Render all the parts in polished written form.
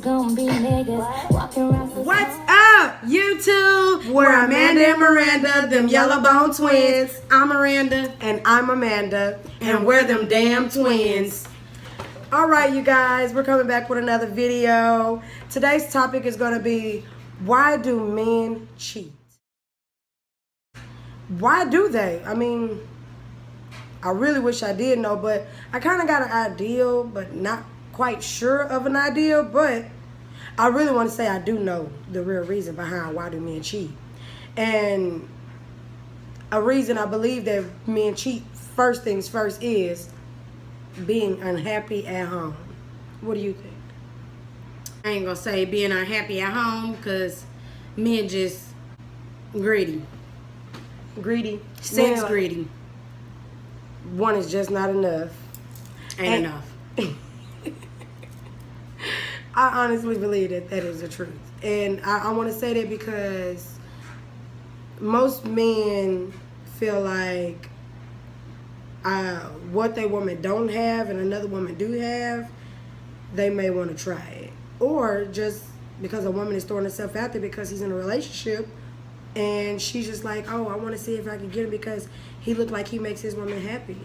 gonna be niggas walking around. What's up, YouTube? We're Amanda and Miranda, them yellow bone twins. I'm Miranda. And I'm Amanda. And we're them damn twins. All right, you guys, we're coming back with another video. Today's topic is going to be, why do men cheat? Why do they? I mean, I really wish I did know, but I kind of got an idea, but not quite sure of an idea. But I really want to say I do know the real reason behind why do men cheat. And a reason I believe that men cheat, first things first, is being unhappy at home. What do you think? I ain't gonna say being unhappy at home, because men just greedy. Greedy. Sex Men, greedy. One is just not enough. Ain't enough. I honestly believe that that is the truth. And I want to say that because most men feel like what they woman don't have and another woman do have, they may want to try it. Or just because a woman is throwing herself out there because he's in a relationship and she's just like, oh, I want to see if I can get him because he looked like he makes his woman happy.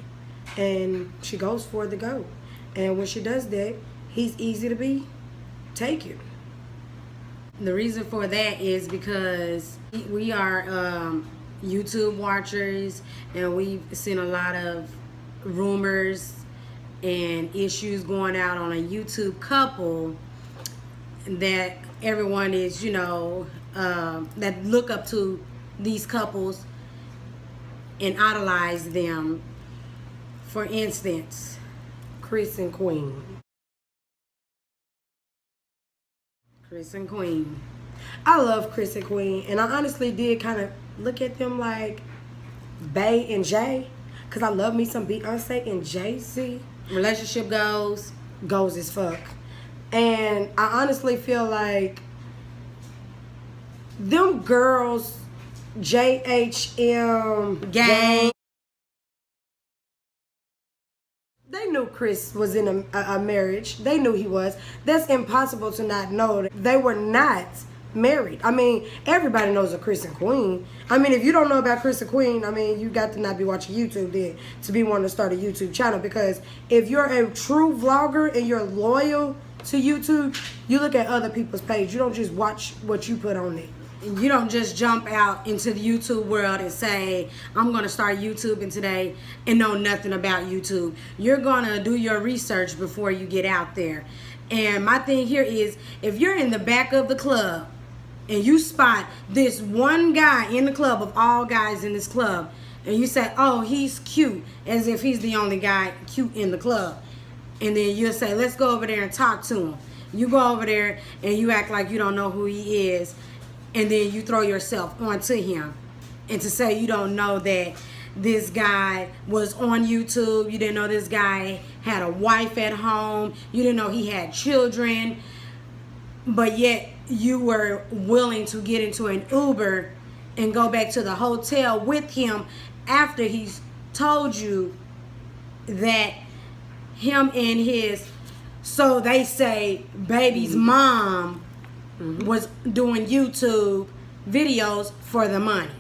And she goes for the go. And when she does that, he's easy to be taken. The reason for that is because we are YouTube watchers, and we've seen a lot of rumors and issues going out on a YouTube couple that everyone is, that look up to these couples and idolize them. For instance, Chris and Queen. Chris and Queen. I love Chris and Queen, and I honestly did kind of look at them like Bay and Jay, because I love me some Beyonce and Jay-Z. Relationship goes as fuck. And I honestly feel like them girls, JHM gang, they knew Chris was in a marriage. They knew he was. That's impossible to not know. They were not married. I mean, everybody knows a Chris and Queen. I mean, if you don't know about Chris and Queen, I mean, you got to not be watching YouTube then to be wanting to start a YouTube channel. Because if you're a true vlogger and you're loyal to YouTube, you look at other people's page. You don't just watch what you put on it. You don't just jump out into the YouTube world and say, I'm going to start YouTubing today and know nothing about YouTube. You're going to do your research before you get out there. And my thing here is, if you're in the back of the club and you spot this one guy in the club of all guys in this club, and you say, oh, he's cute, as if he's the only guy cute in the club. And then you'll say, let's go over there and talk to him. You go over there and you act like you don't know who he is. And then you throw yourself onto him. And to say you don't know that this guy was on YouTube. You didn't know this guy had a wife at home. You didn't know he had children. But yet you were willing to get into an Uber and go back to the hotel with him after he's told you that him and his, so they say, baby's mom was doing YouTube videos for the money.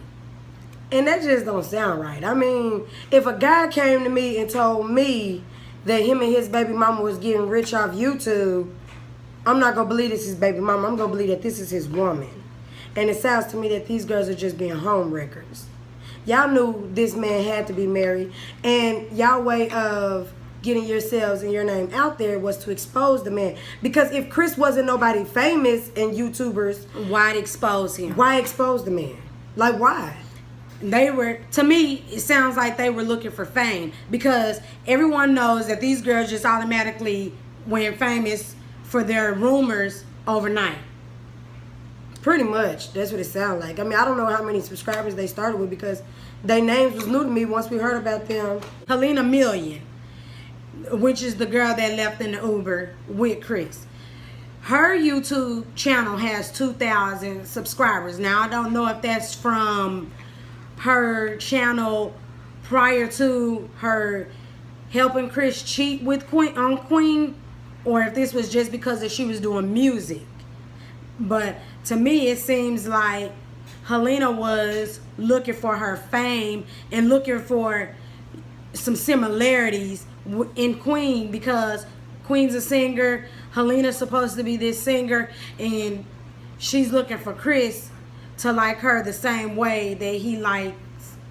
And that just don't sound right. I mean, if a guy came to me and told me that him and his baby mama was getting rich off YouTube, I'm not going to believe this is his baby mama. I'm going to believe that this is his woman. And it sounds to me that these girls are just being home wreckers. Y'all knew this man had to be married. And y'all way of getting yourselves and your name out there was to expose the man. Because if Chris wasn't nobody famous and YouTubers, why'd expose him? Why expose the man? Like, why? They were, to me, it sounds like they were looking for fame, because everyone knows that these girls just automatically went famous for their rumors overnight. Pretty much. That's what it sounds like. I mean, I don't know how many subscribers they started with, because their names was new to me once we heard about them. Helena Million, which is the girl that left in the Uber with Chris. Her YouTube channel has 2,000 subscribers. Now, I don't know if that's from her channel prior to her helping Chris cheat with Queen, or if this was just because that she was doing music. But to me, it seems like Helena was looking for her fame and looking for some similarities in Queen, because Queen's a singer, Helena's supposed to be this singer, and she's looking for Chris to like her the same way that he likes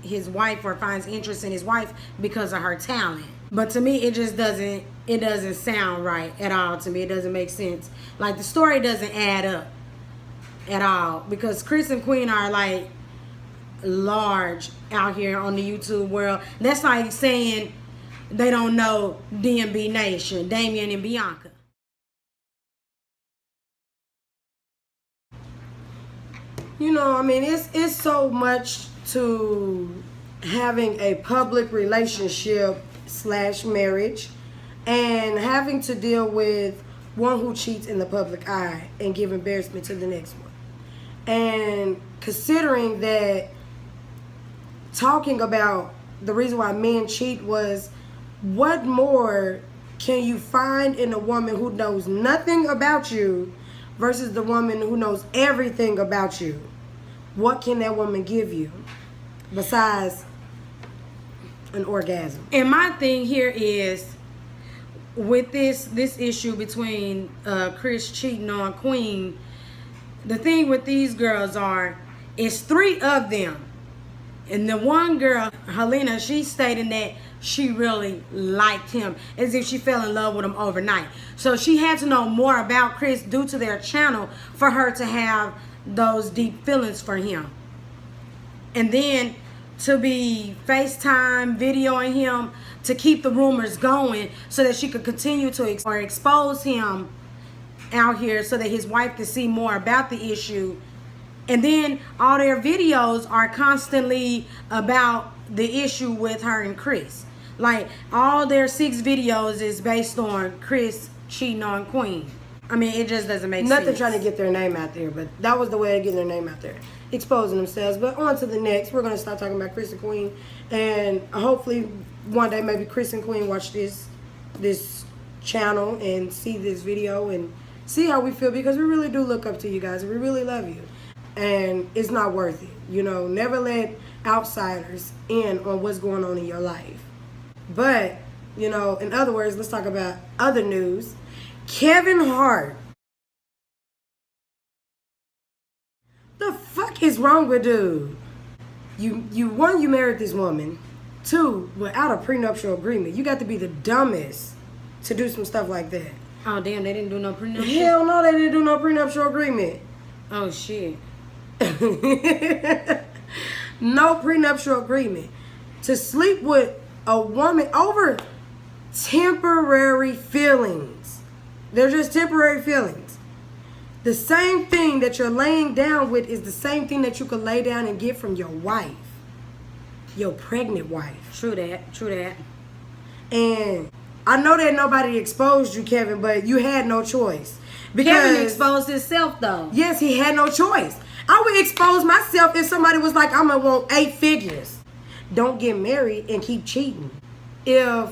his wife or finds interest in his wife because of her talent. But to me, it just doesn't sound right at all to me. It doesn't make sense. Like, the story doesn't add up at all, because Chris and Queen are like large out here on the YouTube world. That's like saying they don't know DMB Nation, Damian and Bianca. You know, I mean, it's so much to having a public relationship / marriage, and having to deal with one who cheats in the public eye and give embarrassment to the next one. And considering that, talking about the reason why men cheat was, what more can you find in a woman who knows nothing about you versus the woman who knows everything about you? What can that woman give you besides an orgasm? And my thing here is, with this issue between Chris cheating on Queen, the thing with these girls is 3 of them. And the one girl, Helena, she's stating that she really liked him, as if she fell in love with him overnight. So she had to know more about Chris due to their channel for her to have those deep feelings for him. And then to be FaceTime videoing him to keep the rumors going so that she could continue to expose him out here so that his wife could see more about the issue. And then all their videos are constantly about the issue with her and Chris. Like, all their 6 videos is based on Chris cheating on Queen. I mean, it just doesn't make sense. Nothing trying to get their name out there, but that was the way of getting their name out there. Exposing themselves. But on to the next. We're going to start talking about Chris and Queen. And hopefully one day maybe Chris and Queen watch this channel and see this video and see how we feel, because we really do look up to you guys. We really love you. And it's not worth it. You know, never let outsiders in on what's going on in your life. But, you know, in other words, let's talk about other news. Kevin Hart. The fuck is wrong with dude? You one, you married this woman. 2, without a prenuptial agreement. You got to be the dumbest to do some stuff like that. Oh, damn, they didn't do no prenuptial? Hell no, they didn't do no prenuptial agreement. Oh, shit. No prenuptial agreement. To sleep with a woman over temporary feelings. They're just temporary feelings. The same thing that you're laying down with is the same thing that you could lay down and get from your wife. Your pregnant wife. True that. And I know that nobody exposed you, Kevin, but you had no choice. Because Kevin exposed himself, though. yes, he had no choice. I would expose myself if somebody was like, I'm going to want 8 figures. Don't get married and keep cheating. If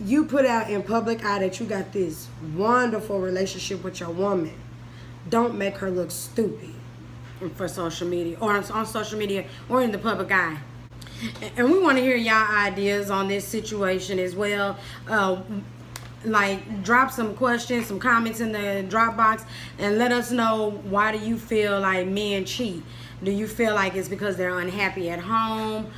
you put out in public eye that you got this wonderful relationship with your woman, don't make her look stupid. For social media, or on social media, or in the public eye. And we want to hear y'all ideas on this situation as well. Like, drop some questions, some comments in the drop box, and let us know, why do you feel like men cheat? Do you feel like it's because they're unhappy at home,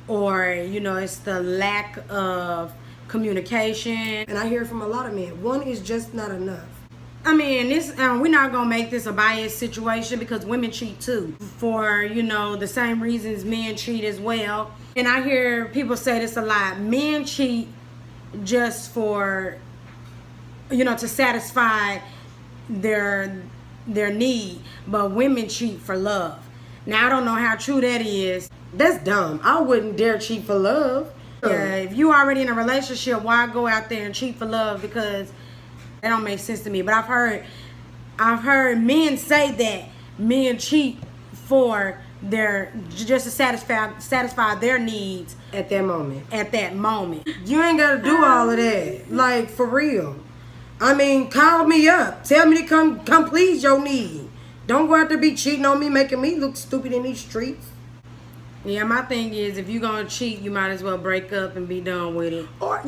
or, you know, it's the lack of communication? And I hear it from a lot of men. One is just not enough. I mean, this we're not gonna make this a biased situation, because women cheat too, for, you know, the same reasons men cheat as well. And I hear people say this a lot: men cheat just for, you know, to satisfy their need, but women cheat for love. Now, I don't know how true that is. That's dumb. I wouldn't dare cheat for love. Yeah, if you already in a relationship, why go out there and cheat for love? Because that don't make sense to me. But I've heard men say that men cheat for just to satisfy their needs At that moment. at that moment. You ain't got to do all of that. Like, for real. I mean, call me up. Tell me to come please your need. Don't go out there be cheating on me, making me look stupid in these streets. Yeah, my thing is, if you're gonna cheat, you might as well break up and be done with it. Or,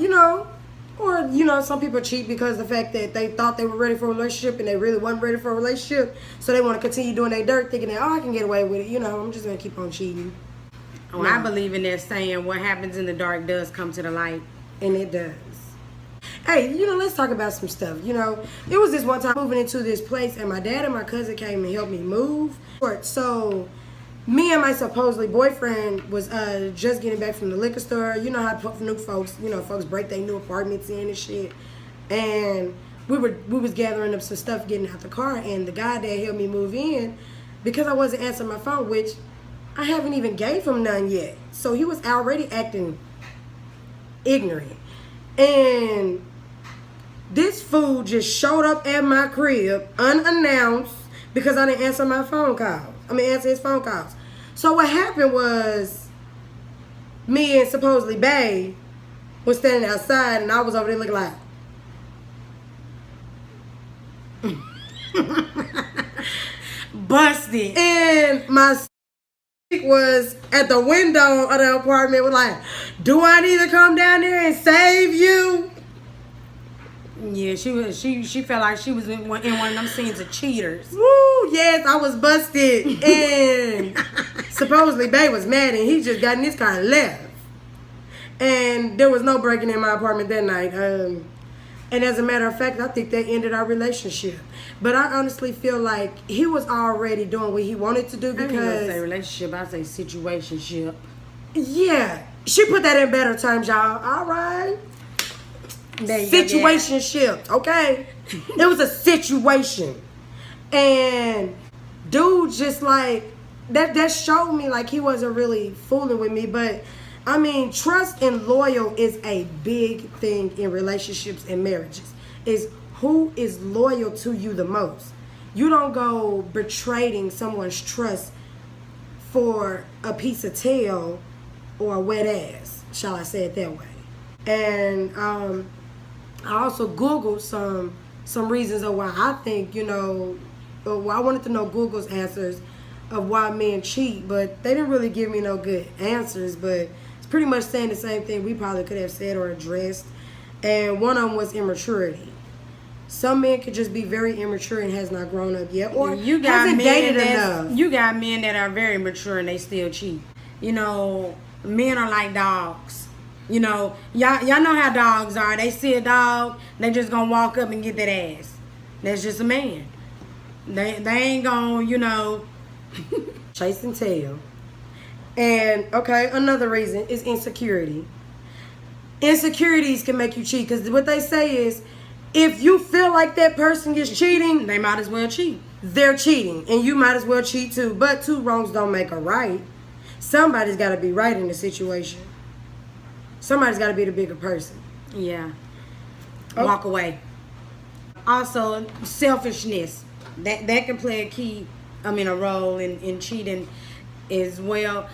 some people cheat because of the fact that they thought they were ready for a relationship and they really wasn't ready for a relationship. So they want to continue doing their dirt thinking that, I can get away with it. I'm just going to keep on cheating. Oh, I believe in that saying, what happens in the dark does come to the light. And it does. Hey, let's talk about some stuff. It was this one time moving into this place and my dad and my cousin came and helped me move. So me and my supposedly boyfriend was just getting back from the liquor store. You know how new folks, folks break their new apartments in and shit. And we was gathering up some stuff, getting out the car, and the guy that helped me move in, because I wasn't answering my phone, which I haven't even gave him none yet. So he was already acting ignorant. And this fool just showed up at my crib unannounced because I didn't answer my phone calls. Answer his phone calls. So what happened was, me and supposedly Bae was standing outside, and I was over there looking like, Busted. and my was at the window of the apartment, was like, do I need to come down there and save you? Yeah, she felt like she was in one of them scenes of cheaters. Woo, yes, I was busted. And supposedly Bae was mad and he just got in his car and left. And there was no breaking in my apartment that night. And as a matter of fact, I think that ended our relationship. But I honestly feel like he was already doing what he wanted to do because... I didn't say relationship, I say situationship. Yeah, she put that in better terms, y'all. All right. Situationship, okay? It was a situation. And dude just like, that showed me like he wasn't really fooling with me. But trust and loyal is a big thing in relationships and marriages. Is who is loyal to you the most. You don't go betraying someone's trust for a piece of tail or a wet ass, shall I say it that way. And I also Googled some reasons of why I think, I wanted to know Google's answers of why men cheat, but they didn't really give me no good answers, but it's pretty much saying the same thing we probably could have said or addressed. And one of them was immaturity. Some men could just be very immature and has not grown up yet, or hasn't dated enough. You got men that are very mature and they still cheat. Men are like dogs. Y'all know how dogs are. They see a dog, they just gonna walk up and get that ass. That's just a man. They ain't gonna, chase and tail. And okay, another reason is insecurity. Insecurities can make you cheat because what they say is, if you feel like that person is cheating, they might as well cheat. They're cheating, and you might as well cheat too. But two wrongs don't make a right. Somebody's got to be right in the situation. Somebody's got to be the bigger person. Yeah. Walk away. Also, selfishness. That can play a role in cheating as well.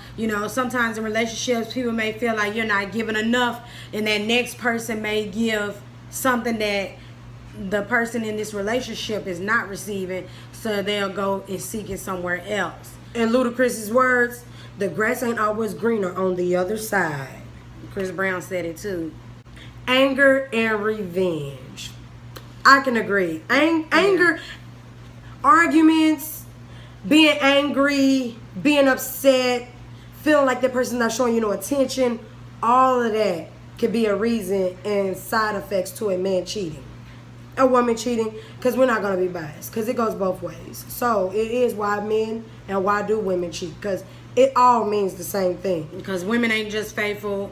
Sometimes in relationships, people may feel like you're not giving enough, and that next person may give something that the person in this relationship is not receiving, so they'll go and seek it somewhere else. In Ludacris's words, the grass ain't always greener on the other side. Chris Brown said it too. Anger and revenge. I can agree. Anger, arguments, being angry, being upset, feeling like that person's not showing you no attention, all of that could be a reason and side effects to a man cheating. A woman cheating, because we're not going to be biased, because it goes both ways. So it is why men and why do women cheat, because it all means the same thing. Because women ain't just faithful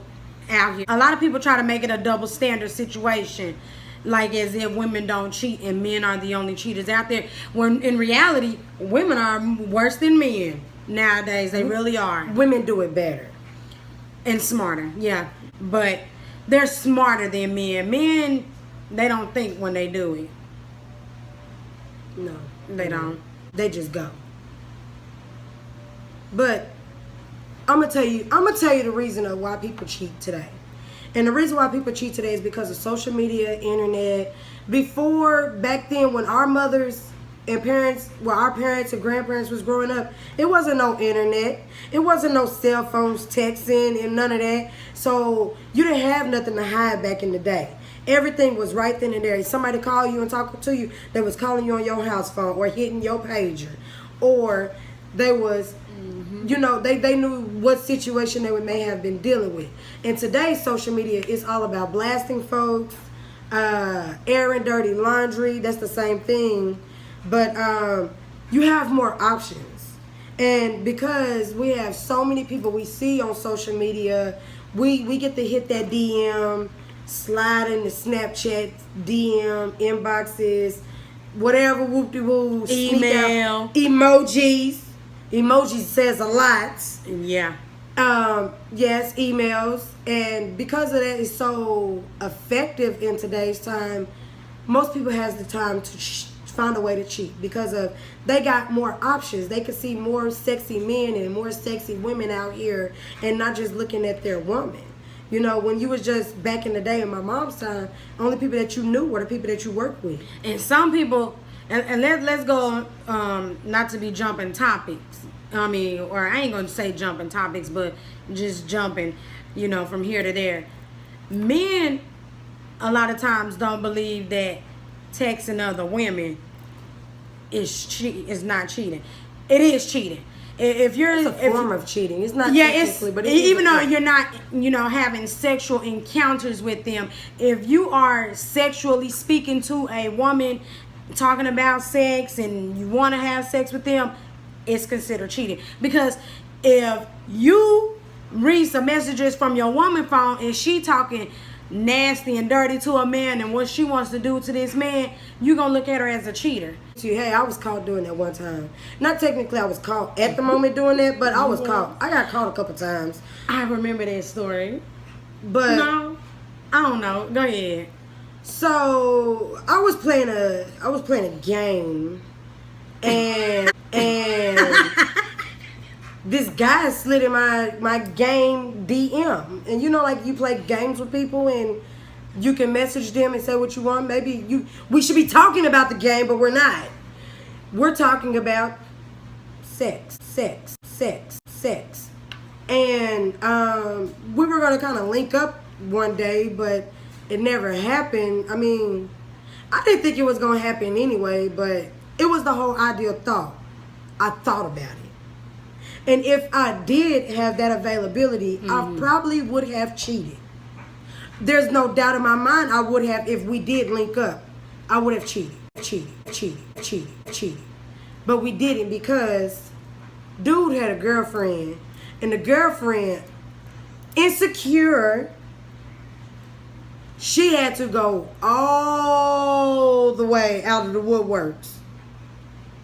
out here. A lot of people try to make it a double standard situation, like as if women don't cheat and men are the only cheaters out there, when in reality women are worse than men nowadays. They really are. Women do it better and smarter, yeah, but they're smarter than men. Men, they don't think when they do it. No, they don't. They just go. But I'm gonna tell you the reason of why people cheat today. And the reason why people cheat today is because of social media, internet. Back then, when our mothers and parents, well, our parents and grandparents was growing up, it wasn't no internet. It wasn't no cell phones, texting, and none of that. So you didn't have nothing to hide back in the day. Everything was right then and there. Somebody call you and talk to you, they was calling you on your house phone or hitting your pager. Or they was, you know, they knew what situation they may have been dealing with. And today's social media is all about blasting folks, airing dirty laundry. That's the same thing. But you have more options. And because we have so many people we see on social media, we get to hit that DM, slide in the Snapchat, DM, inboxes, whatever, whoop-de-woo, email, emojis. Emojis says a lot. Yeah. Yes, emails. And because of that, it's so effective in today's time, most people has the time to find a way to cheat because of they got more options. They can see more sexy men and more sexy women out here and not just looking at their woman. You know, when you was just back in the day in my mom's time, only people that you knew were the people that you worked with. And some people, and let's go, not to be jumping topics. I mean, or I ain't gonna say jumping topics, but just jumping, you know, from here to there. Men, a lot of times, don't believe that texting other women is not cheating. It is cheating. If you're It's a form of cheating. It's not technically, but even though you're not, you know, having sexual encounters with them, if you are sexually speaking to a woman, talking about sex, and you want to have sex with them, it's considered cheating. Because if you read some messages from your woman phone and she talking nasty and dirty to a man and what she wants to do to this man, you're gonna look at her as a cheater. Hey, I was caught doing that one time. Not technically I was caught at the moment doing that, but I was caught. I got caught a couple times. I remember that story. But No, I don't know. Go ahead. so I was playing a game, and this guy slid in my game DM. And you know, like you play games with people and you can message them and say what you want. We should be talking about the game, but we're not. We're talking about sex. And we were going to kind of link up one day, but it never happened. I mean, I didn't think it was going to happen anyway, but it was the whole ideal thought. I thought about it. And if I did have that availability, I probably would have cheated. There's no doubt in my mind I would have, if we did link up, I would have cheated. But we didn't because dude had a girlfriend, and the girlfriend, insecure, she had to go all the way out of the woodworks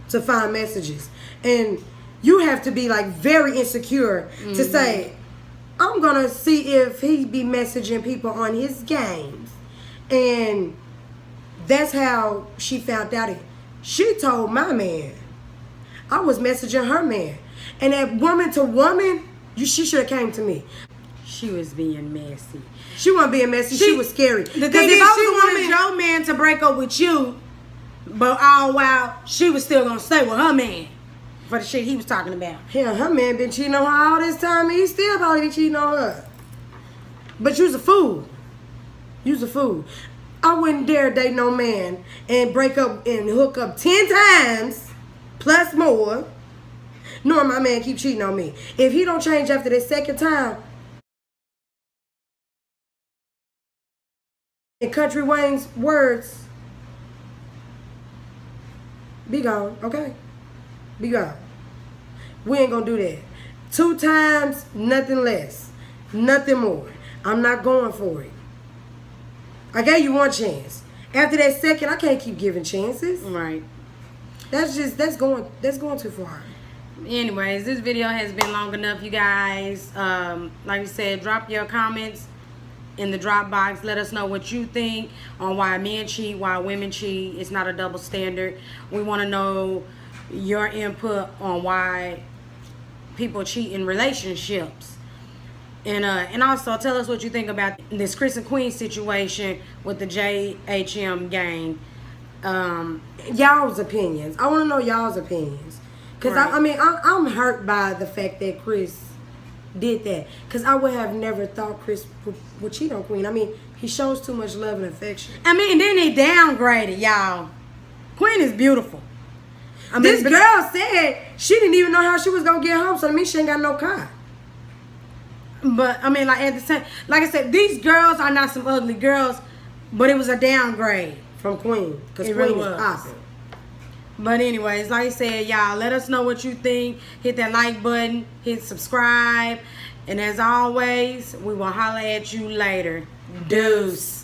to find messages. And you have to be like very insecure to say, I'm gonna see if he be messaging people on his games. And that's how she found out it. She told my man I was messaging her man. And that woman to woman, she should have came to me. She was being messy. She wasn't being messy, she was scary. The thing is, she wanted your man to break up with you, but all while she was still gonna stay with her man for the shit he was talking about. Hell, her man been cheating on her all this time, and he still probably be cheating on her. But you's a fool. You's a fool. I wouldn't dare date no man and break up and hook up 10 times, plus more, knowing my man keep cheating on me. If he don't change after the second time, in Country Wayne's words, be gone, okay? Be gone. We ain't gonna do that. 2 times, nothing less. Nothing more. I'm not going for it. I gave you 1 chance. After that second, I can't keep giving chances. Right. That's going too far. Anyways, this video has been long enough, you guys. Like I said, drop your comments in the drop box. Let us know what you think on why men cheat, why women cheat. It's not a double standard. We want to know your input on why people cheat in relationships. And also tell us what you think about this Chris and Queen situation with the JHM gang. Y'all's opinions. I want to know y'all's opinions. Because, Right. I mean, I'm hurt by the fact that Chris did that. Because I would have never thought Chris would cheat on Queen. I mean, he shows too much love and affection. I mean, and then they downgraded, y'all. Queen is beautiful. I mean, This girl said she didn't even know how she was going to get home, so that means she ain't got no car. But I mean, like at the same, like I said, these girls are not some ugly girls, but it was a downgrade. From Queen. Because It Queen really is was. awesome. But anyways, like I said, y'all, let us know what you think. Hit that like button, hit subscribe, and as always, we will holler at you later. Deuce.